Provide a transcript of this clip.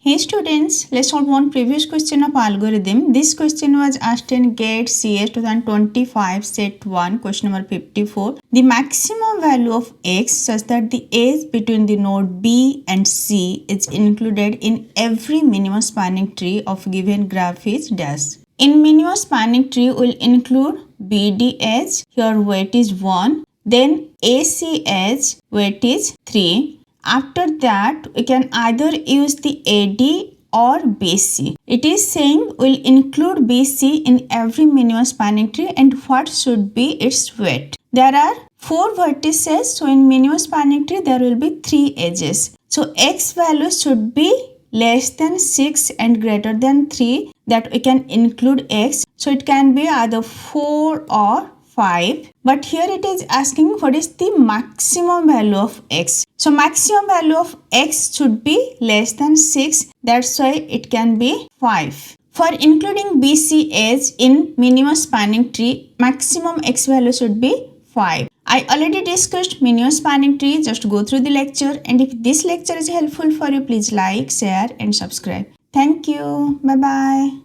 Hey students, let's solve one previous question of algorithm. This question was asked in GATE CS 2025 set 1 question number 54. The maximum value of x such that the edge between the node B and C is included in every minimum spanning tree of given graph is dash. In minimum spanning tree will include BD edge, here weight is 1, then AC edge, weight is 3. After that, we can either use the AD or BC. It is saying we'll include BC in every minimum spanning tree and what should be its weight. There are 4 vertices, so in minimum spanning tree there will be 3 edges. So x value should be less than 6 and greater than 3, that we can include x. So it can be either 4 or 5, but here it is asking what is the maximum value of x. So maximum value of x should be less than 6, that's why it can be 5. For including BC edge in minimum spanning tree, maximum x value should be 5. I already discussed minimum spanning tree, just go through the lecture, and if this lecture is helpful for you, please like, share and subscribe. Thank you. Bye bye.